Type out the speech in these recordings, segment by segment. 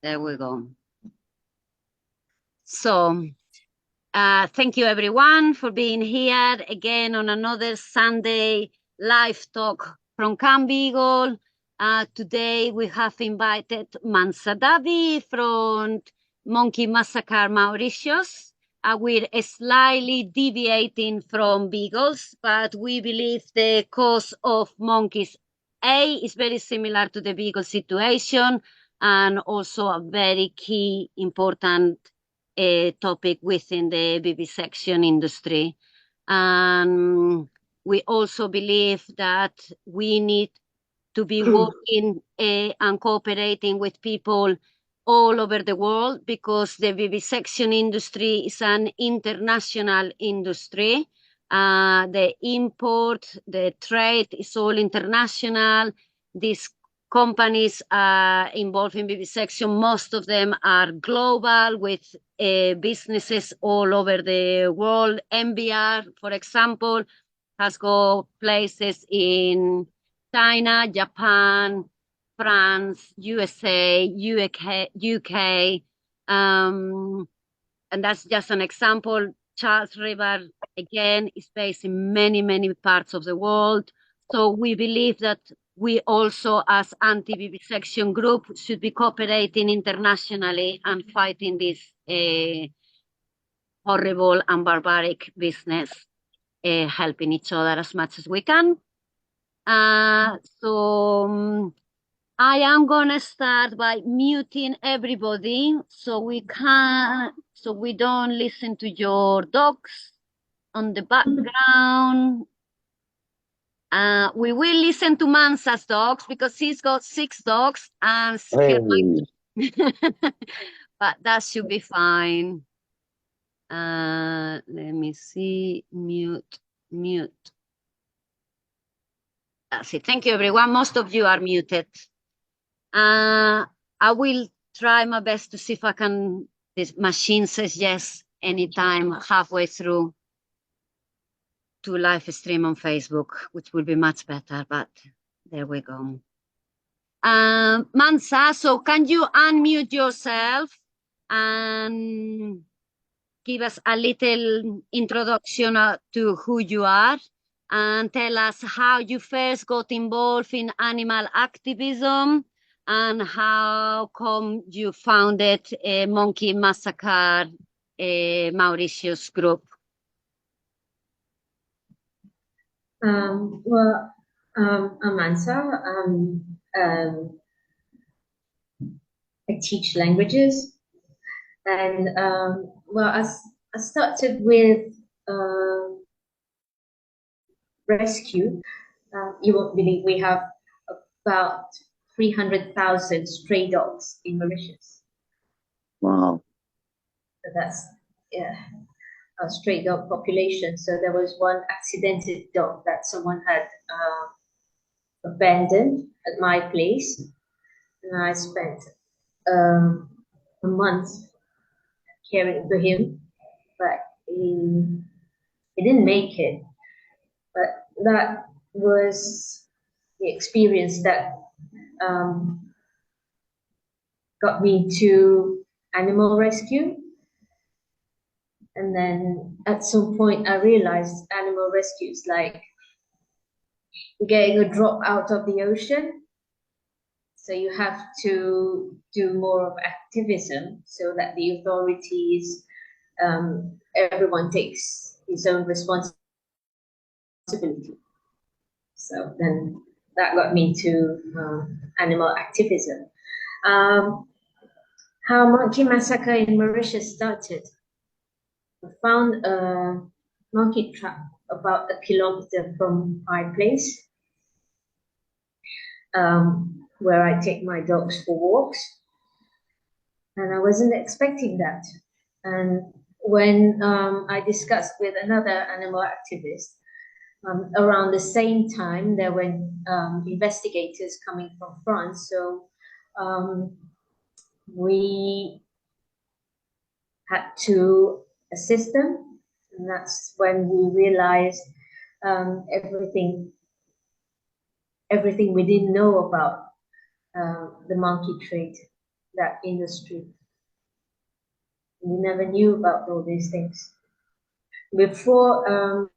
There we go. So thank you everyone for being here again on another Sunday live talk from Camp Beagle. Today we have invited Mansa Daby from Monkey Massacre Mauritius. We're slightly deviating from beagles, but we believe the cause of monkeys is very similar to the beagle situation, and also a very key important topic within the vivisection industry. And we also believe that we need to be working and cooperating with people all over the world, because the vivisection industry is an international industry. The import, the trade is all international. These companies involved in vivisection, most of them are global, with businesses all over the world. MBR, for example, has got places in China, Japan, France, USA, UK, and that's just an example. Charles River, again, is based in many, many parts of the world. So we believe that we also, as anti-vivisection group, should be cooperating internationally and fighting this horrible and barbaric business, helping each other as much as we can. So I am gonna start by muting everybody so we don't listen to your dogs on the background. We will listen to Mansa's dogs because he's got 6 dogs, and but that should be fine. Let me see, mute. That's it. Thank you, everyone. Most of you are muted. I will try my best to see if I can. This machine says yes anytime halfway through to live stream on Facebook, which will be much better, but there we go. Mansa, so can you unmute yourself and give us a little introduction to who you are, and tell us how you first got involved in animal activism, and how come you founded a Monkey Massacre Mauritius group? I'm Mansa. I teach languages, and I started with rescue. You won't believe we have about 300,000 stray dogs in Mauritius. Wow. So that's a stray dog population. So there was one accidented dog that someone had abandoned at my place, and I spent a month caring for him, but he didn't make it. But that was the experience that got me to animal rescue. And then at some point I realized animal rescue is like getting a drop out of the ocean. So you have to do more of activism so that the authorities, everyone takes his own responsibility. So then that got me to animal activism. How Monkey Massacre in Mauritius started. I found a monkey trap about 1 kilometer from my place, where I take my dogs for walks. And I wasn't expecting that. And when I discussed with another animal activist, around the same time, there were investigators coming from France. So we had to assist them. And that's when we realized everything we didn't know about the monkey trade that industry. We never knew about all these things. Before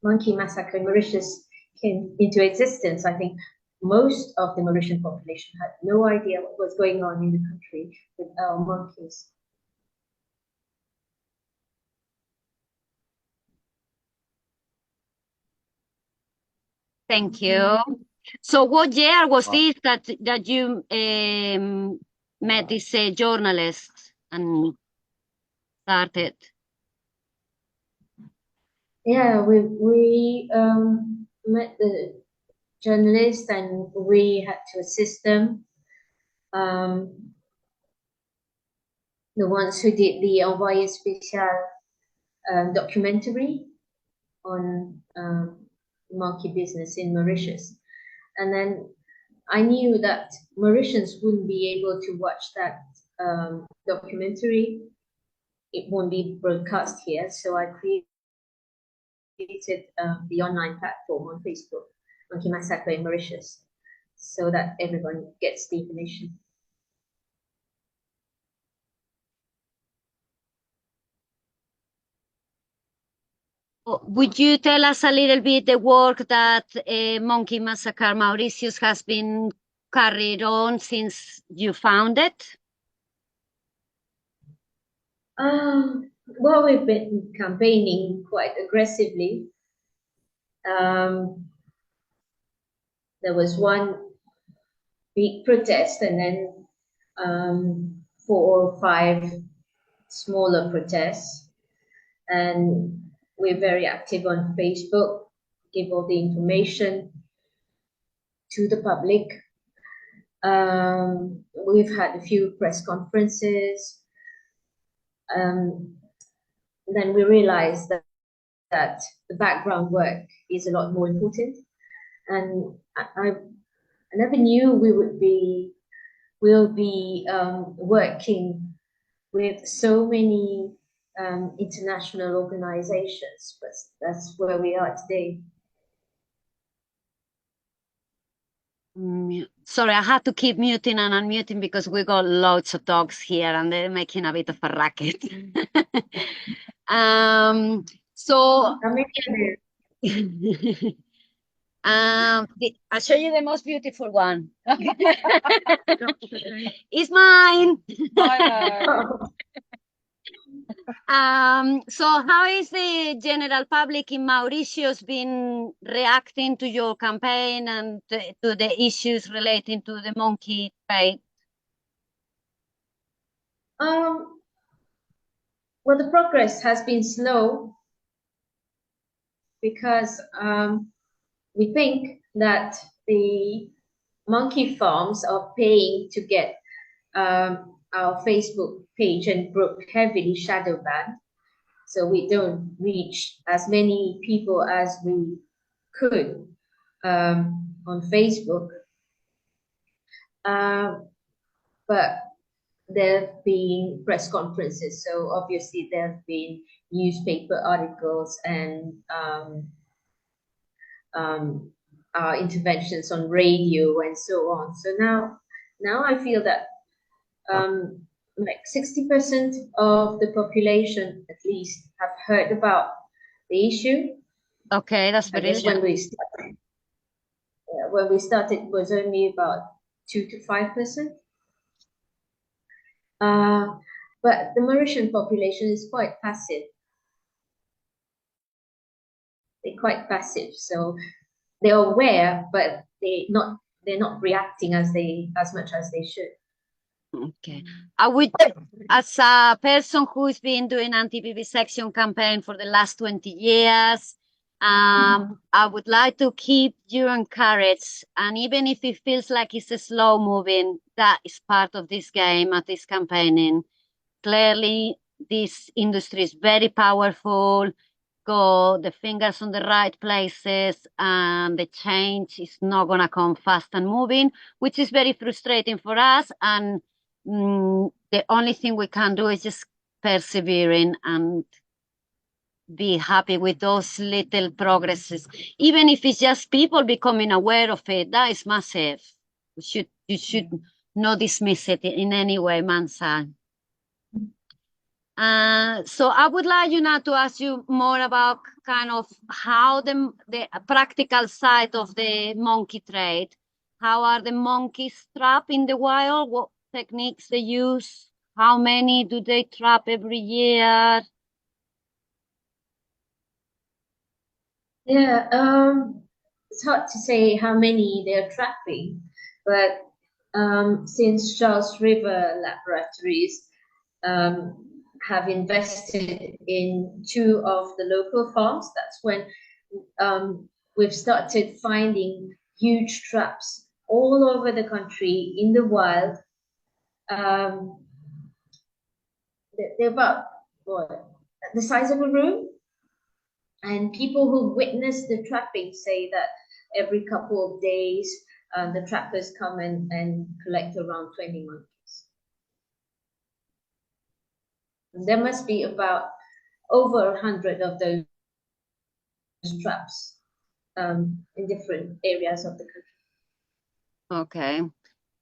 Monkey Massacre Mauritius came into existence, I think most of the Mauritian population had no idea what was going on in the country with our monkeys. Thank you. So what year was this that you met this journalist and started? Yeah, we met the journalist and we had to assist them. The ones who did the Envoyé Spécial documentary on monkey business in Mauritius. And then I knew that Mauritians wouldn't be able to watch that documentary. It won't be broadcast here. So I created the online platform on Facebook, Monkey Massacre in Mauritius, so that everyone gets the information. Would you tell us a little bit the work that Monkey Massacre Mauritius has been carried on since you found it? Well, we've been campaigning quite aggressively. There was one big protest and then 4 or 5 smaller protests. And we're very active on Facebook, give all the information to the public. We've had a few press conferences. Then we realized that the background work is a lot more important. And I never knew we'll be working with so many international organizations, but that's where we are today. Sorry, I had to keep muting and unmuting because we got loads of dogs here and they're making a bit of a racket. So I'll show you the most beautiful one. It's mine. So how is the general public in Mauritius been reacting to your campaign and to the issues relating to the monkey trade? Well, the progress has been slow because we think that the monkey farms are paying to get our Facebook page and group heavily shadow banned. So we don't reach as many people as we could on Facebook. But there have been press conferences, so obviously there have been newspaper articles and our interventions on radio and so on. So now I feel that like 60% of the population, at least, have heard about the issue. Okay, that's very when we started. When we started, it was only about 2 to 5%. But the Mauritian population is quite passive. They're quite passive, so they're aware, but they're not reacting as much as they should. Okay, I would, as a person who's been doing anti-vivisection campaign for the last 20 years, I would like to keep you encouraged, and even if it feels like it's a slow moving, that is part of this game, at this campaigning. Clearly, this industry is very powerful, got the fingers on the right places, and the change is not going to come fast and moving, which is very frustrating for us. And the only thing we can do is just persevering and be happy with those little progresses. Even if it's just people becoming aware of it, that is massive. You should not dismiss it in any way, Mansa. So I would like you now to ask you more about kind of how the practical side of the monkey trade. How are the monkeys trapped in the wild? What techniques they use? How many do they trap every year? Yeah, it's hard to say how many they're trapping, but since Charles River Laboratories have invested in two of the local farms, that's when we've started finding huge traps all over the country in the wild. They're about what, the size of a room. And people who witness the trapping say that every couple of days, the trappers come and collect around 20 monkeys. And there must be about over 100 of those traps in different areas of the country. Okay.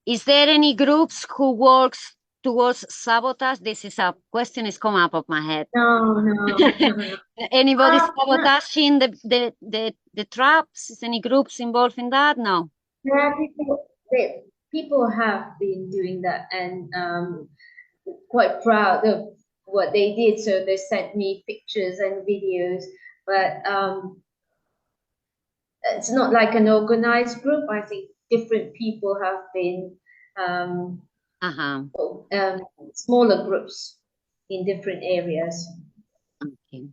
Is there any groups who works towards sabotage? This is a question is come up of my head. No. Anybody sabotaging the traps? Is any groups involved in that? No. Yeah, people have been doing that and quite proud of what they did. So they sent me pictures and videos, but it's not like an organized group. I think different people have been smaller groups in different areas. Okay.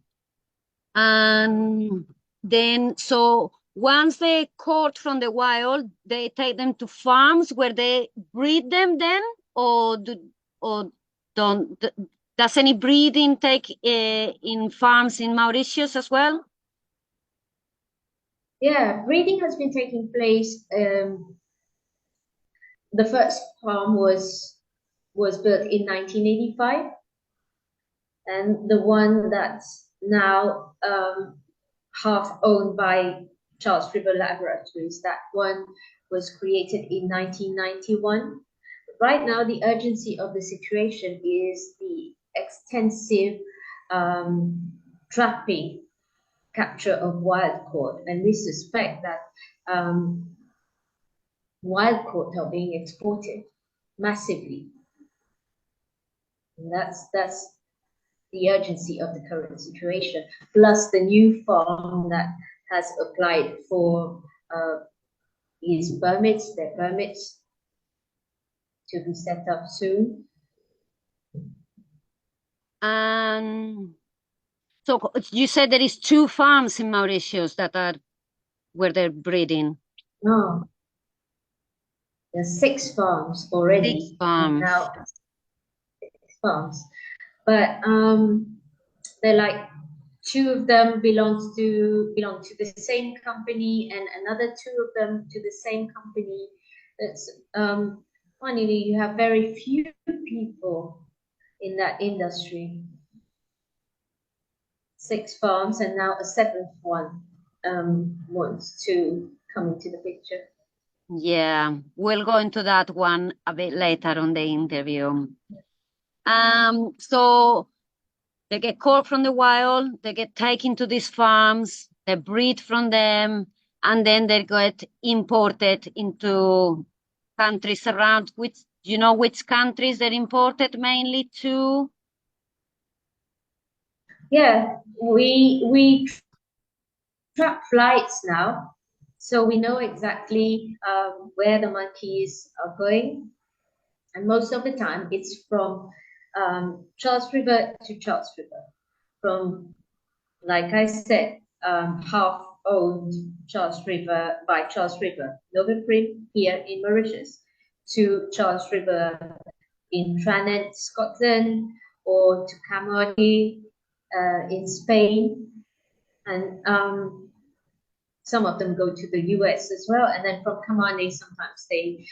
And then, so once they caught from the wild, they take them to farms where they breed them then, or don't? Does any breeding take in farms in Mauritius as well? Yeah, breeding has been taking place. The first farm was built in 1985, and the one that's now half owned by Charles River Laboratories, that one was created in 1991. Right now, the urgency of the situation is the extensive trapping, capture of wild caught, and we suspect that wild caught are being exported massively. And that's the urgency of the current situation, plus the new farm that has applied for their permits to be set up soon. So you said there is 2 farms in Mauritius that are where they're breeding. No, there's 6 farms already. 6 farms. Now, 6 farms, but they're like 2 of them belong to the same company, and another 2 of them to the same company. It's funny, you have very few people in that industry. 6 farms, and now a 7th one wants to come into the picture. Yeah, we'll go into that one a bit later on the interview. So they get caught from the wild, they get taken to these farms, they breed from them, and then they get imported into countries around. Which, do you know which countries they're imported mainly to? Yeah, we track flights now, so we know exactly where the monkeys are going, and most of the time it's from Charles River to Charles River. From, like I said, half owned Charles River by Charles River, Novaprim here in Mauritius, to Charles River in Tranent, Scotland, or to Camari in Spain, and some of them go to the US as well. And then from Kamane, sometimes they,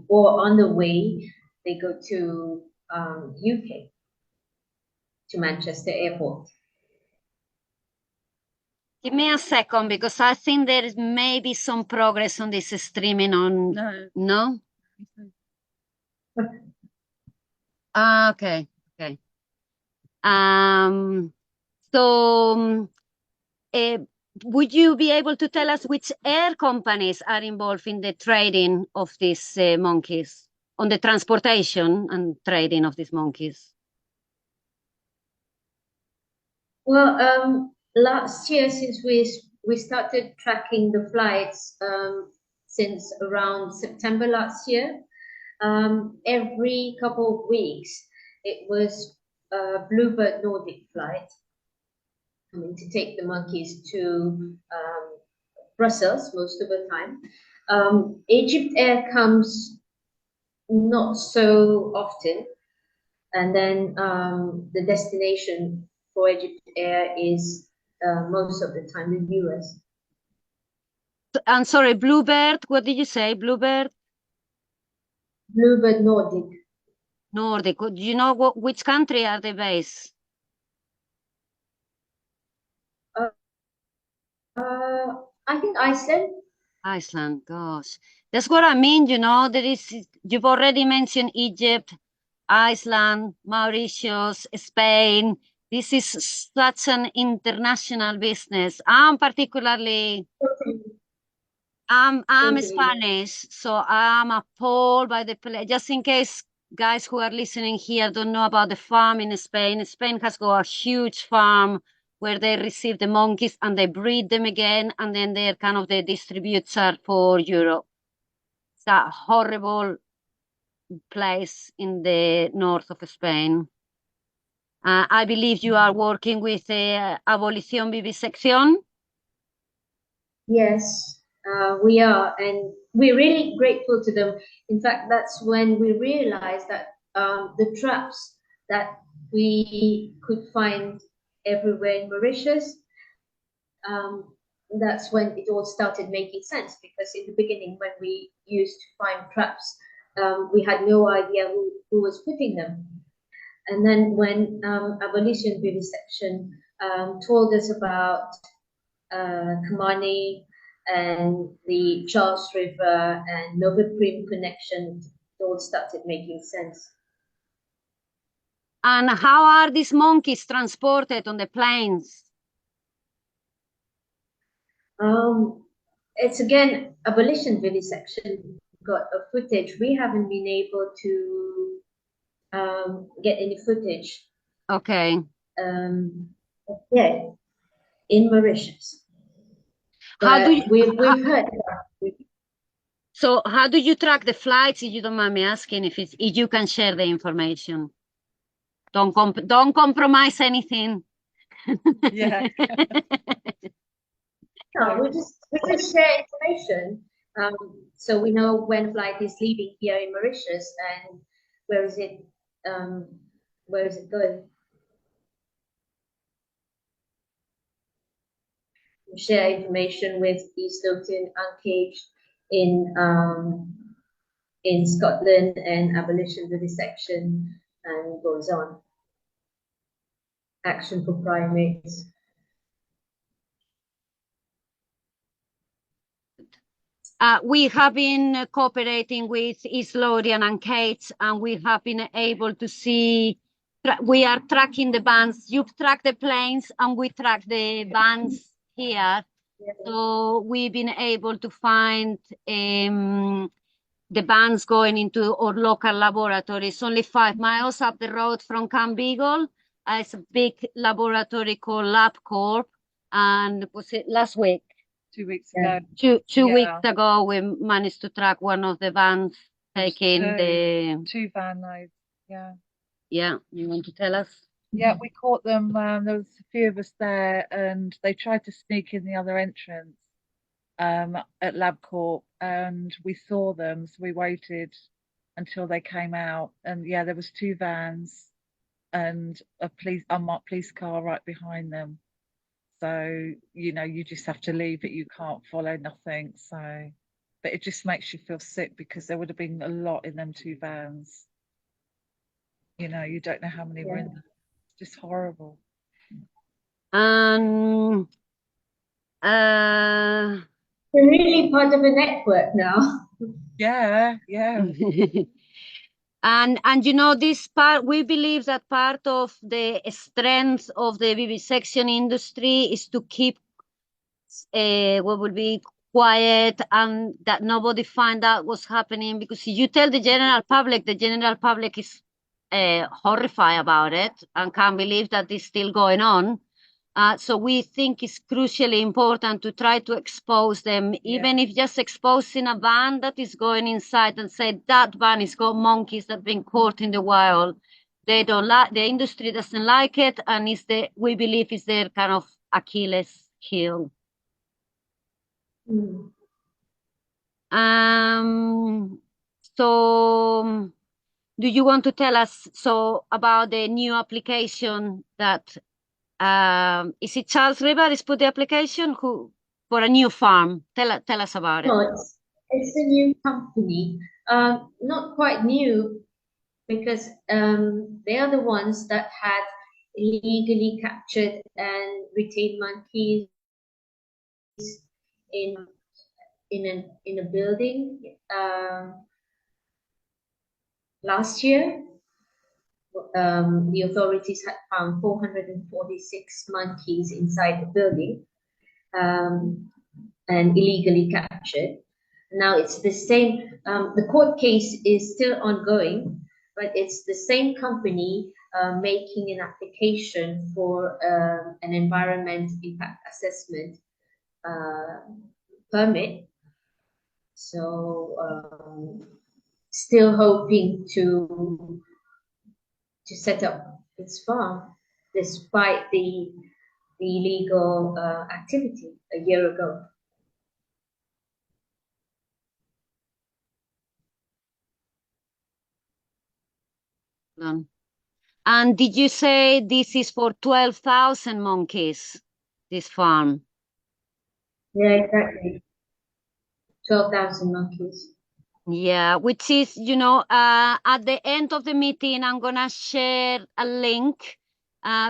or on the way, they go to UK, to Manchester Airport. Give me a second, because I think there is maybe some progress on this streaming on, no? Okay, okay. So, would you be able to tell us which air companies are involved in the trading of these monkeys, on the transportation and trading of these monkeys? Well, last year, since we started tracking the flights since around September last year, every couple of weeks it was a Bluebird Nordic flight coming to take the monkeys to Brussels most of the time. Egypt Air comes not so often, and then the destination for Egypt Air is most of the time the US. And sorry, Bluebird, what did you say? Bluebird? Bluebird Nordic. Nordic. Do you know which country are they based? I think Iceland. Iceland, gosh. That's what I mean, you've already mentioned Egypt, Iceland, Mauritius, Spain. This is such an international business. I'm Totally. Spanish, so I'm appalled by the place. Just in case guys who are listening here don't know about the farm in Spain. Spain has got a huge farm where they receive the monkeys and they breed them again, and then they're kind of the distributor for Europe. It's a horrible place in the north of Spain. I believe you are working with Abolición, Vivisección. Yes, we are, and we're really grateful to them. In fact, that's when we realized that the traps that we could find everywhere in Mauritius, that's when it all started making sense. Because in the beginning, when we used to find traps, we had no idea who was putting them. And then when Abolition Vivisección told us about Kamani and the Charles River and Nova Prim connection, it all started making sense. And how are these monkeys transported on the planes? It's again Abolition Vivisección got a footage. We haven't been able to get any footage. Okay. Yeah, in Mauritius. How do you, we've heard. So how do you track the flights, if you don't mind me asking, if you can share the information? Don't compromise anything. Yeah. No, we just share information, so we know when flight is leaving here in Mauritius and where is it going. We share information with East Lothian Uncaged in Scotland and Abolition Vivisección, and goes on. Action for Primates. We have been cooperating with East Lothian Uncaged, and we have been able to see, we are tracking the bands. You've tracked the planes, and we track the bands here. Yeah. So we've been able to find the bands going into our local laboratories, only 5 miles up the road from Camp Beagle. It's a big laboratory called LabCorp, and was it last week? 2 weeks ago. Two weeks ago, we managed to track one of the vans taking the 2 van loads. Yeah. Yeah, you want to tell us? Yeah, we caught them. There was a few of us there, and they tried to sneak in the other entrance at LabCorp, and we saw them, so we waited until they came out. And yeah, there was 2 vans and a unmarked police car right behind them. So, you just have to leave it. You can't follow nothing. So, but it just makes you feel sick because there would have been a lot in them 2 vans. You don't know how many were in them. It's just horrible. We're really part of a network now. Yeah. And you know, this part, we believe that part of the strength of the vivisection industry is to keep what would be quiet and that nobody find out what's happening, because if you tell the general public is horrified about it and can't believe that it's still going on. So we think it's crucially important to try to expose them, even if just exposing a van that is going inside and say that van has got monkeys that have been caught in the wild. They don't like, the industry doesn't like it, and we believe is their kind of Achilles heel. So do you want to tell us about the new application that is it Charles River has put the application for a new farm? Tell us about it. No, it's a new company. Not quite new, because they are the ones that had illegally captured and retained monkeys in a building last year. The authorities had found 446 monkeys inside the building and illegally captured. Now it's the same, the court case is still ongoing, but it's the same company making an application for an environment impact assessment permit. So still hoping to set up its farm despite the illegal activity a year ago. And did you say this is for 12,000 monkeys, this farm? Yeah, exactly. 12,000 monkeys. Yeah, which is, you know, at the end of the meeting, I'm gonna share a link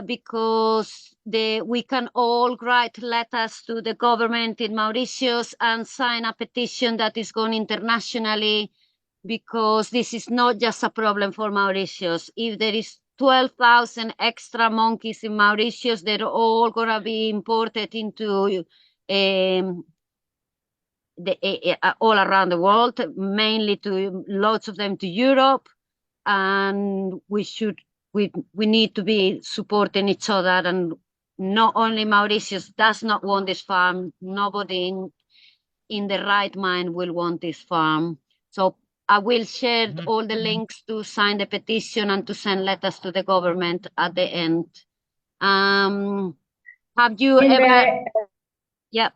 because we can all write letters to the government in Mauritius and sign a petition that is going internationally, because this is not just a problem for Mauritius. If there is 12,000 extra monkeys in Mauritius, they're all gonna be imported into all around the world, mainly to lots of them to Europe, and we need to be supporting each other. And not only Mauritius does not want this farm, nobody in the right mind will want this farm. So I will share all the links to sign the petition and to send letters to the government at the end. Have you ever? Yeah.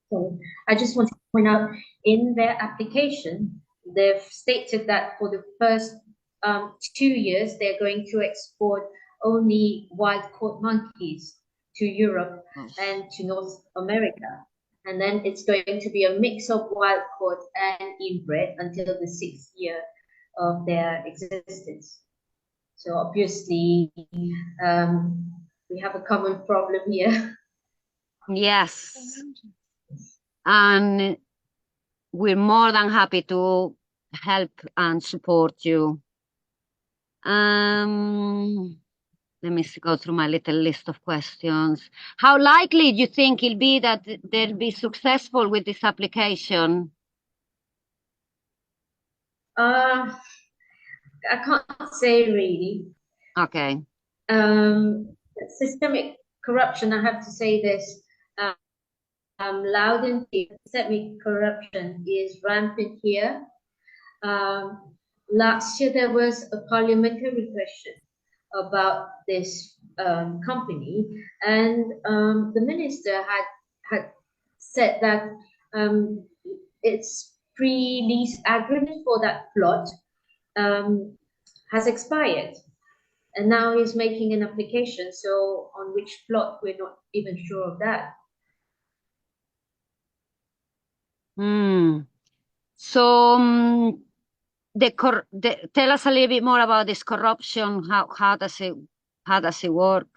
So I just want to point out, in their application, they've stated that for the first 2 years, they're going to export only wild-caught monkeys to Europe and to North America. And then it's going to be a mix of wild-caught and inbred until the 6th year of their existence. So obviously, we have a common problem here. Yes. And we're more than happy to help and support you. Let me go through my little list of questions. How likely do you think it'll be that they'll be successful with this application? I can't say really. Okay. Systemic corruption, I have to say this, loud and clear, systemic corruption is rampant here. Last year there was a parliamentary question about this company, and the minister had said that its pre-lease agreement for that plot has expired. And now he's making an application. So on which plot, we're not even sure of that. So tell us a little bit more about this corruption. How does it work?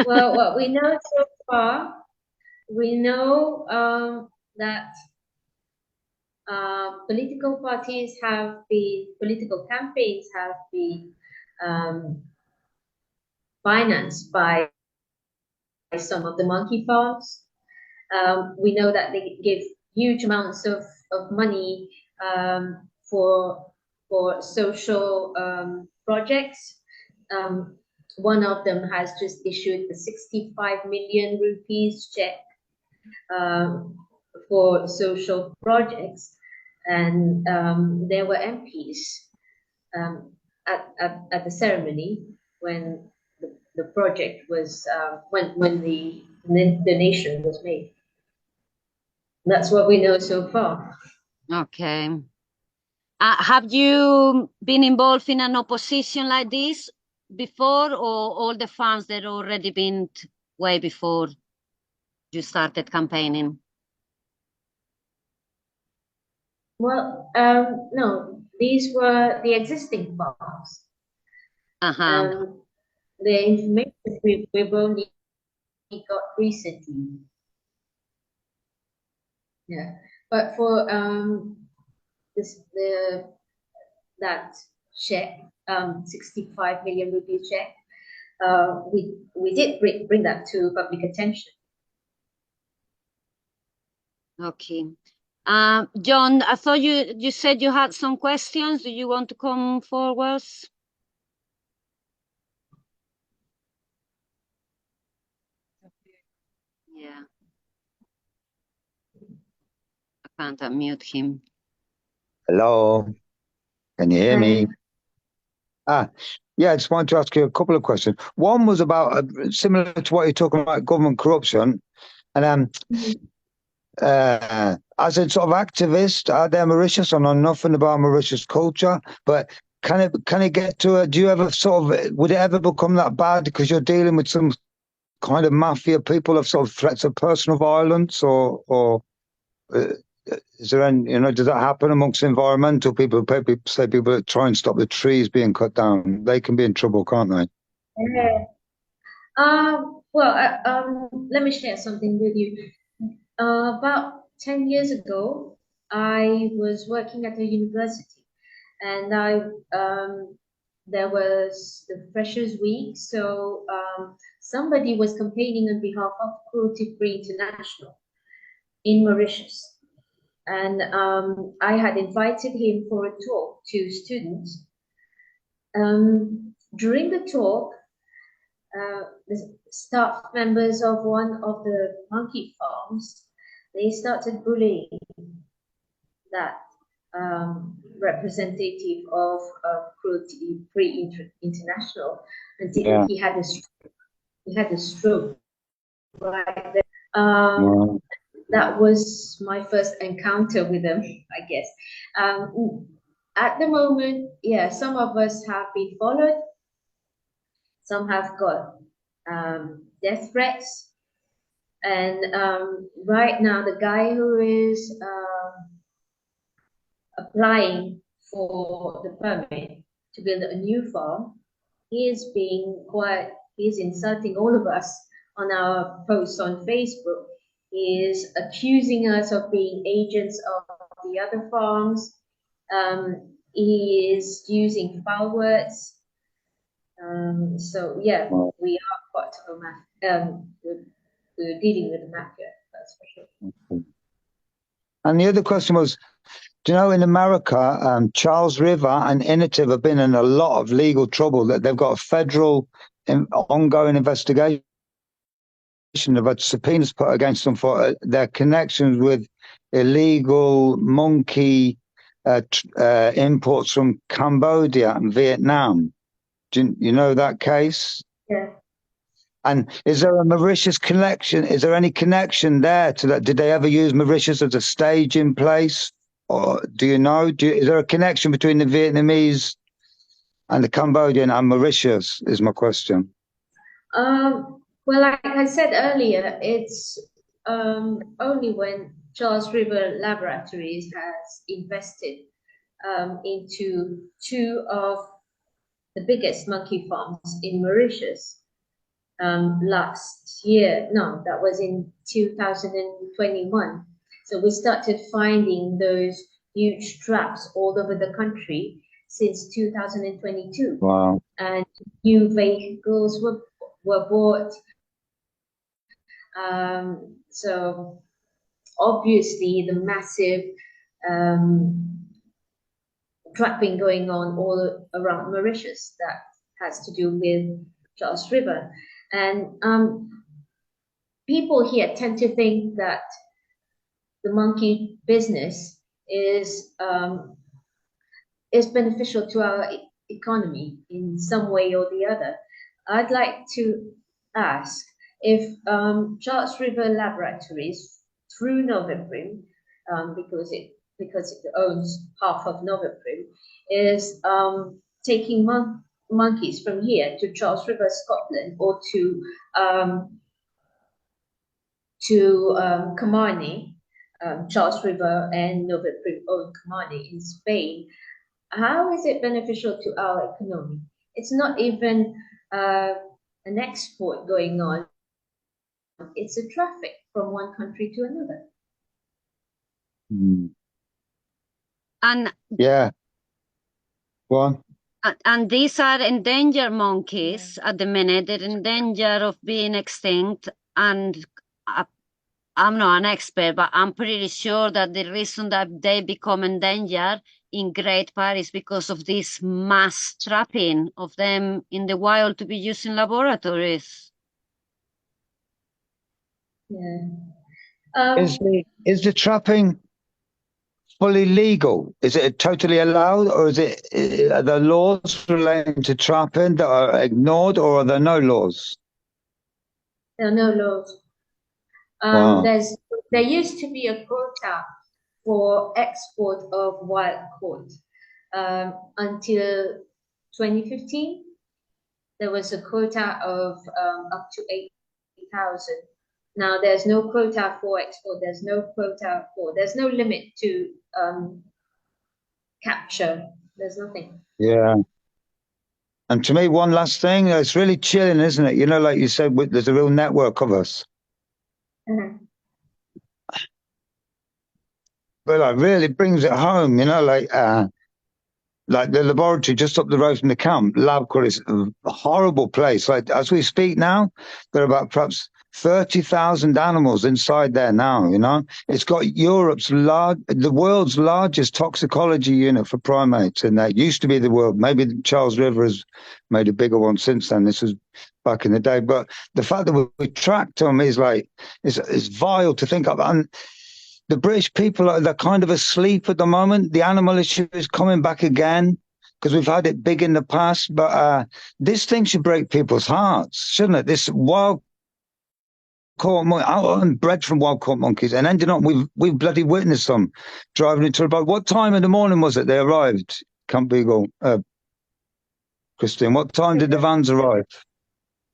Well, what we know so far, we know that political campaigns have been financed by some of the monkey farms. We know that they give huge amounts of money for social projects. One of them has just issued a 65 million rupees check for social projects, and there were MPs at the ceremony when the project was when the donation was made. That's what we know so far. Okay. Have you been involved in an opposition like this before, or all the funds that already been way before you started campaigning? Well, no, these were the existing farms. The information we've only got recently. Yeah, but for that check, 65 million rupee check, we did bring that to public attention. Okay. John, I thought you said you had some questions. Do you want to come forward? Yeah. I can't unmute him. Hello, can you hear me? Yeah, I just wanted to ask you a couple of questions. One was about similar to what you're talking about, government corruption, and as a sort of activist out there, Mauritius, I know nothing about Mauritius culture, but can it get to a? Do you ever would it ever become that bad because you're dealing with some kind of mafia people of sort of threats of personal violence, or is there any, does that happen amongst environmental people? People that try and stop the trees being cut down, they can be in trouble, can't they? Yeah. Let me share something with you. About 10 years ago, I was working at a university, and there was the Freshers' Week, so somebody was campaigning on behalf of Cruelty Free International in Mauritius. And I had invited him for a talk to students. During the talk, the staff members of one of the monkey farms, they started bullying that representative of Cruelty Free International until he had a stroke right there. That was my first encounter with them, I guess. At the moment, yeah, some of us have been followed. Some have got death threats. And right now, the guy who is applying for the permit to build a new farm, he's insulting all of us on our posts on Facebook. He is accusing us of being agents of the other farms. He is using foul words. So yeah, we are part of a mafia. We're dealing with the mafia, that's for sure. And the other question was, do you know in America, Charles River and Innovative have been in a lot of legal trouble, that they've got a federal ongoing investigation. They've had subpoenas put against them for their connections with illegal monkey imports from Cambodia and Vietnam. Do you know that case? Yeah. And is there a Mauritius connection? Is there any connection there to that? Did they ever use Mauritius as a staging place? Or do you know? Is there a connection between the Vietnamese and the Cambodian and Mauritius, is my question. Well, like I said earlier, it's only when Charles River Laboratories has invested into two of the biggest monkey farms in Mauritius last year. No, that was in 2021. So we started finding those huge traps all over the country since 2022. Wow. And new vehicles were bought. So obviously the massive trapping going on all around Mauritius that has to do with Charles River. And people here tend to think that the monkey business is beneficial to our economy in some way or the other. I'd like to ask if Charles River Laboratories, through Noveprim, because it owns half of Noveprim, is taking monkeys from here to Charles River, Scotland, or to Kamani, Charles River and Noveprim own Kamani in Spain. How is it beneficial to our economy? It's not even an export going on. It's a traffic from one country to another. And yeah, go on. And these are endangered monkeys at the minute. They're in danger of being extinct. And I'm not an expert, but I'm pretty sure that the reason that they become endangered in great part is because of this mass trapping of them in the wild to be used in laboratories. Yeah. Is the trapping fully legal? Is it totally allowed, or are the laws relating to trapping that are ignored, or are there no laws? There are no laws. Wow. There used to be a quota for export of wild caught until 2015. There was a quota of up to 8,000. Now there's no quota for export. There's no limit to capture. There's nothing. Yeah. And to me, one last thing, it's really chilling, isn't it? You know, like you said, there's a real network of us. But it really brings it home, you know, like the laboratory just up the road from the camp, LabCorp, is a horrible place. Like, as we speak now, there are about perhaps 30,000 animals inside there now, you know. It's got the world's largest toxicology unit for primates in there. It used to be the world. Maybe Charles River has made a bigger one since then. This was back in the day. But the fact that we tracked them is vile to think of. And the British people they're kind of asleep at the moment. The animal issue is coming back again because we've had it big in the past. But this thing should break people's hearts, shouldn't it? This wild caught monkey, I'm bred from wild caught monkeys, and ended up we've bloody witnessed them driving into a boat. What time in the morning was it they arrived? Camp Beagle, Christine. What time did the vans arrive?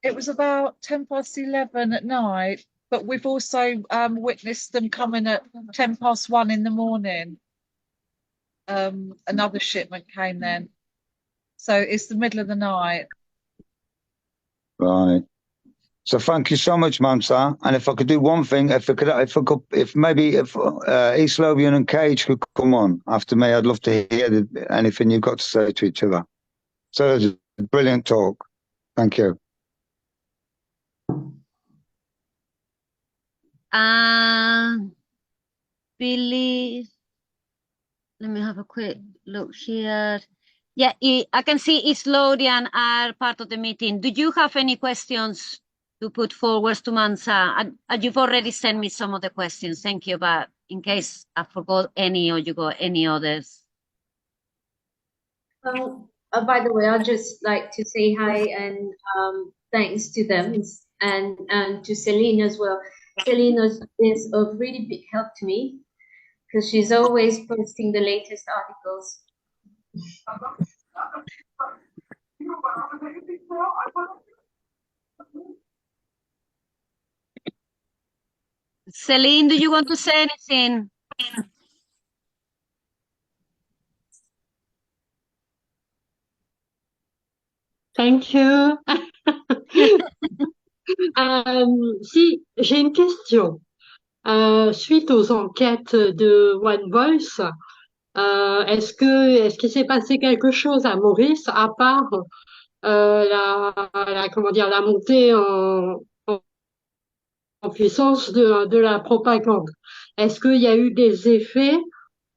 It was about 11:10 at night. But we've also witnessed them coming at 1:10 in the morning. Another shipment came then. So it's the middle of the night. Right. So thank you so much, Mansa. And if I could do one thing, if East Lothian Uncaged could come on after me, I'd love to hear anything you've got to say to each other. So it was a brilliant talk. Thank you. Billy, let me have a quick look here. Yeah, I can see East Lothian are part of the meeting. Do you have any questions to put forward to Mansa? You've already sent me some of the questions. Thank you. But in case I forgot any or you got any others. By the way, I'd just like to say hi and thanks to them and to Celine as well. Celine is of really big help to me because she's always posting the latest articles. Celine, do you want to say anything? Thank you. Si, j'ai une question. suite aux enquêtes de One Voice, est-ce qu'il s'est passé quelque chose à Maurice à part comment dire, la montée en puissance de la propagande? Est-ce qu'il y a eu des effets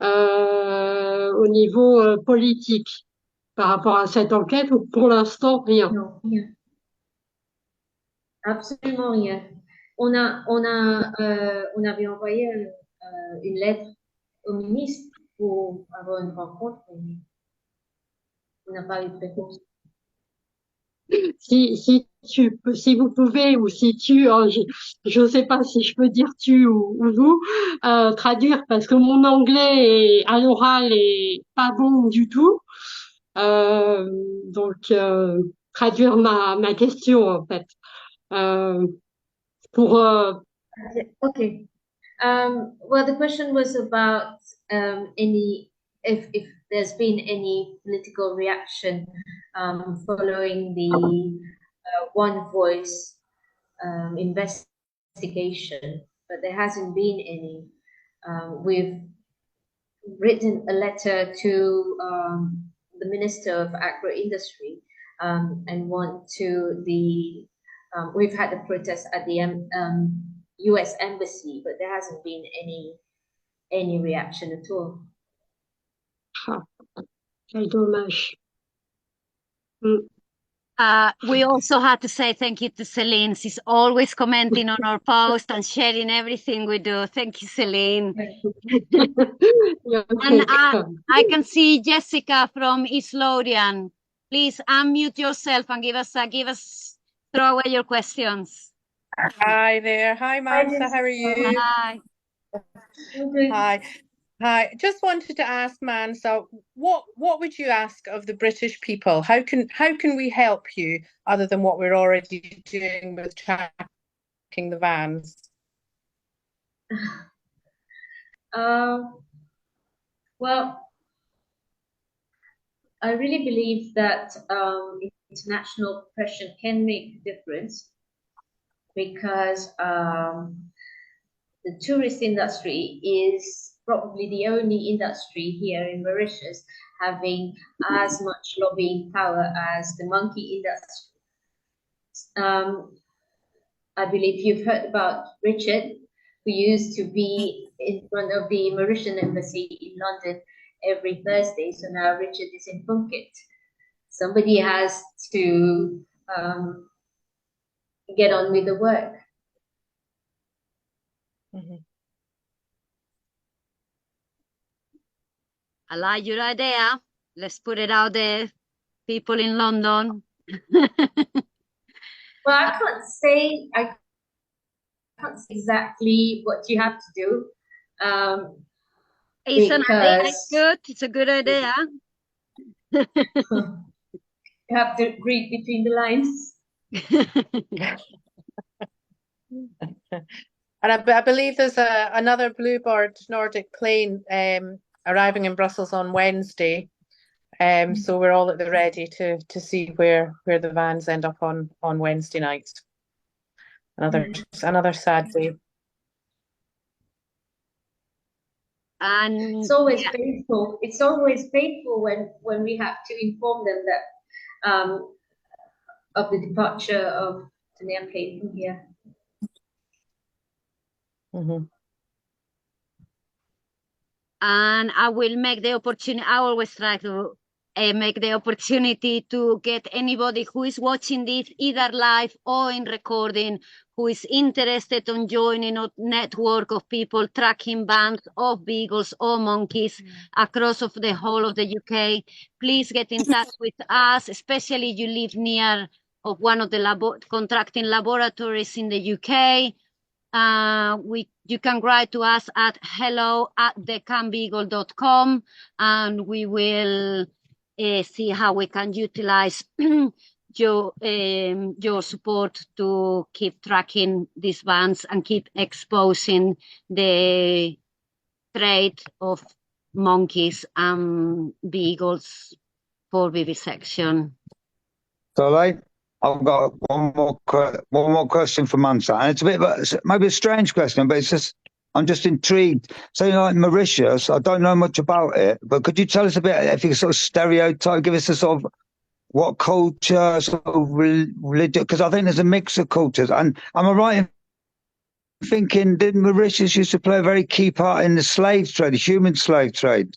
au niveau politique par rapport à cette enquête ou pour l'instant rien? Non, rien. Absolument rien. On avait envoyé une lettre au ministre pour avoir une rencontre, mais on n'a pas eu de réponse. Si vous pouvez, ou si je sais pas si je peux dire tu ou vous, traduire, parce que mon anglais à l'oral est pas bon du tout. Donc, traduire ma question, en fait. Pour, Okay. Well, the question was about if there's been any political reaction following the One Voice investigation, but there hasn't been any. We've written a letter to the Minister of Agro-Industry and want to we've had a protest at the US Embassy, but there hasn't been any reaction at all. quel dommage. We also had to say thank you to Celine. She's always commenting on our post and sharing everything we do. Thank you, Celine. And I can see Jessica from East Lothian. Please unmute yourself and give us throw away your questions. Hi there. Hi, Mansa. How are you? Hi. Hi. Hi. Just wanted to ask Mansa, what would you ask of the British people? How can we help you other than what we're already doing with tracking the vans? Well, I really believe that international pressure can make a difference because the tourist industry is probably the only industry here in Mauritius having as much lobbying power as the monkey industry. I believe you've heard about Richard, who used to be in front of the Mauritian embassy in London every Thursday. So now Richard is in Phuket. Somebody has to get on with the work. I like your idea. Let's put it out there. People in London. Well, I can't say exactly what you have to do. It's an idea. It's good. It's a good idea. You have to read between the lines. And I believe there's another Bluebird Nordic plane arriving in Brussels on Wednesday. So we're all at the ready to see where the vans end up on Wednesday night. Another sad day. And it's always painful. It's always painful when we have to inform them that of the departure of an airplane from here. And I will make the opportunity. I always try to make the opportunity to get anybody who is watching this either live or in recording, who is interested in joining a network of people tracking bands of beagles or monkeys across of the whole of the UK. Please get in touch with us, especially if you live near of one of the contracting laboratories in the UK. You can write to us at hello@thecampbeagle.com, and we will see how we can utilize your support to keep tracking these bands and keep exposing the trade of monkeys and beagles for vivisection. So, I've got one more question for Mansa, and it's a bit of maybe a strange question, but it's just I'm just intrigued. So, like Mauritius, I don't know much about it, but could you tell us a bit, if you could sort of stereotype, give us a sort of what culture, sort of religion, because I think there's a mix of cultures. And am I right in thinking that Mauritius used to play a very key part in the slave trade, the human slave trade?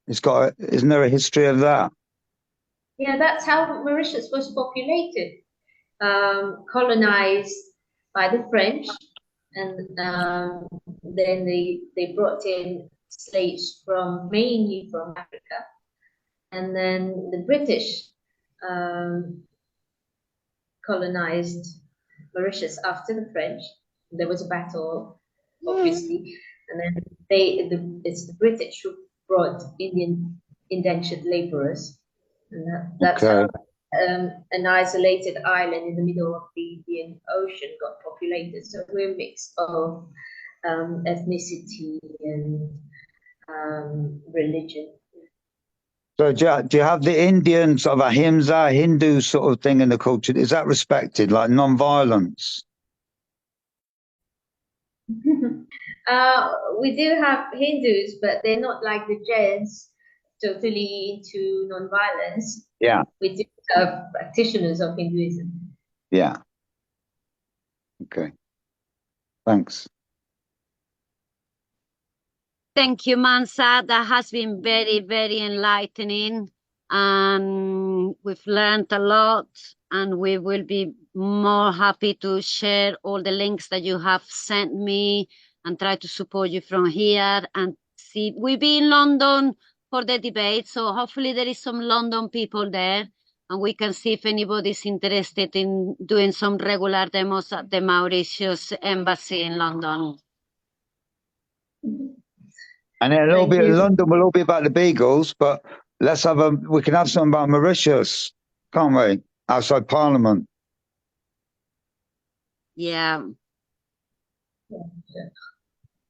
Isn't there a history of that? Yeah, that's how Mauritius was populated, colonized by the French, and then they brought in slaves mainly from Africa, and then the British colonized Mauritius after the French. There was a battle, obviously, and then it's the British who brought Indian indentured laborers, and that's Okay. how an isolated island in the middle of the Indian Ocean got populated. So we're a mix of ethnicity and religion. So do you have the Indian sort of ahimsa, Hindu sort of thing in the culture? Is that respected, like non-violence? We do have Hindus, but they're not like the Jains, totally into non-violence. Yeah. We do have practitioners of Hinduism. Yeah. Okay. Thanks. Thank you, Mansa. That has been very, very enlightening. And we've learned a lot, and we will be more happy to share all the links that you have sent me and try to support you from here. And see, we'll be in London for the debate, so hopefully there is some London people there, and we can see if anybody's interested in doing some regular demos at the Mauritius Embassy in London. And it'll be London will all be about the Beagles, but we can have something about Mauritius, can't we? Outside Parliament. Yeah.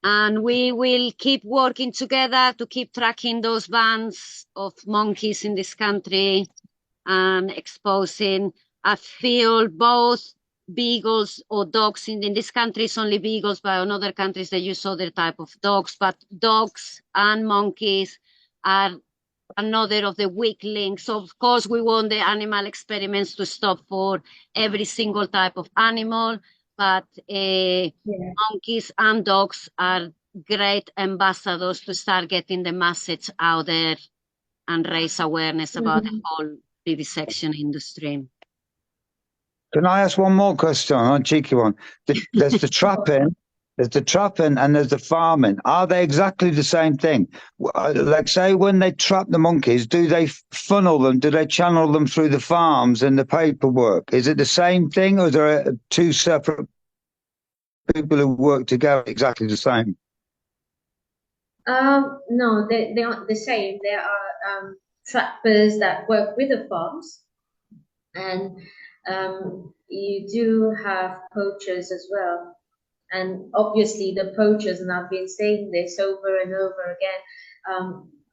And we will keep working together to keep tracking those bands of monkeys in this country and exposing. I feel both beagles or dogs in this country is only beagles, but in other countries they use other type of dogs. But dogs and monkeys are another of the weak links. So of course we want the animal experiments to stop for every single type of animal, but monkeys and dogs are great ambassadors to start getting the message out there and raise awareness about the whole vivisection industry. Can I ask one more question, a cheeky one? There's the trapping, and there's the farming. Are they exactly the same thing? Like, say, when they trap the monkeys, do they funnel them? Do they channel them through the farms and the paperwork? Is it the same thing, or is there two separate people who work together exactly the same? No, they aren't the same. There are trappers that work with the farms, and you do have poachers as well. And obviously the poachers, and I've been saying this over and over again,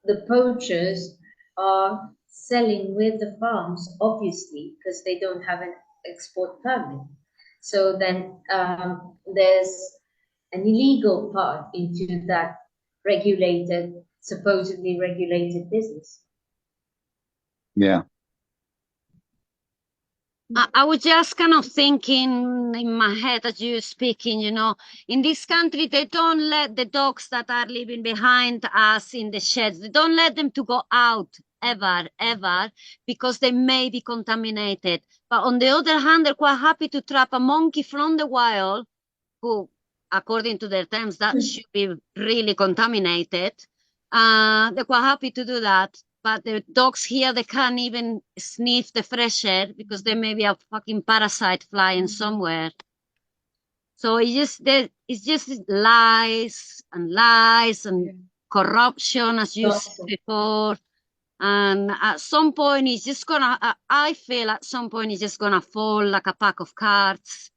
the poachers are selling with the farms, obviously, because they don't have an export permit. So then there's an illegal part into that supposedly regulated business. Yeah. I was just kind of thinking in my head as you were speaking, in this country, they don't let the dogs that are living behind us in the sheds, they don't let them to go out ever, because they may be contaminated. But on the other hand, they're quite happy to trap a monkey from the wild, who, according to their terms, that should be really contaminated. They're quite happy to do that. But the dogs here, they can't even sniff the fresh air because there may be a fucking parasite flying somewhere. So it's just lies and corruption, as you said before. And at some point, it's just I feel at some point it's just gonna fall like a pack of cards.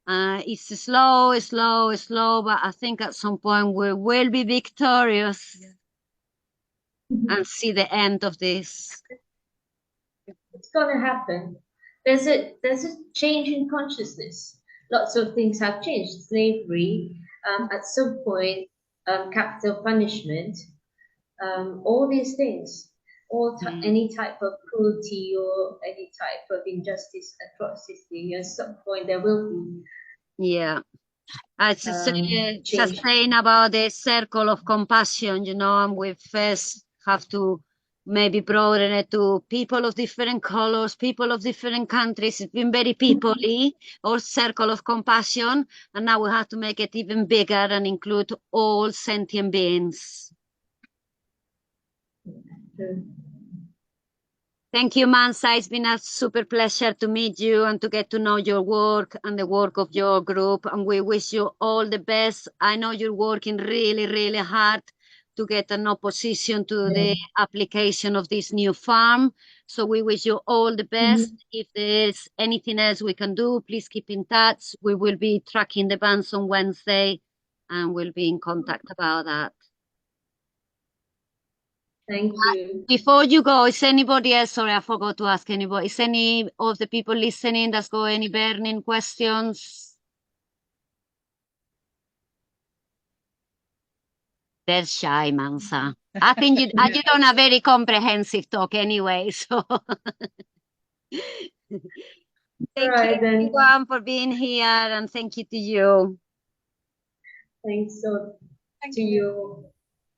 It's slow, but I think at some point we will be victorious. Yeah. And see the end of this. It's gonna happen. There's a change in consciousness. Lots of things have changed. Slavery at some point, capital punishment, all these things, any type of cruelty or any type of injustice, atrocity, at some point there will be. Yeah. It's change. saying about the circle of compassion, you know, and we first have to maybe broaden it to people of different colors, people of different countries. It's been very people-y, or circle of compassion, and now we have to make it even bigger and include all sentient beings. Thank you, Mansa. It's been a super pleasure to meet you and to get to know your work and the work of your group. And we wish you all the best. I know you're working really, really hard to get an opposition to the application of this new farm. So we wish you all the best. If there's anything else we can do, please keep in touch. We will be tracking the bans on Wednesday and we'll be in contact about that. Thank you. Before you go, is anybody else, sorry, I forgot to ask anybody, is any of the people listening that's got any burning questions? They're shy, Mansa. I think you done a very comprehensive talk anyway, so. Thank you everyone for being here and thank you to you. Thanks to you.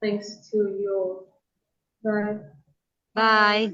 Thanks to you. Bye. Bye.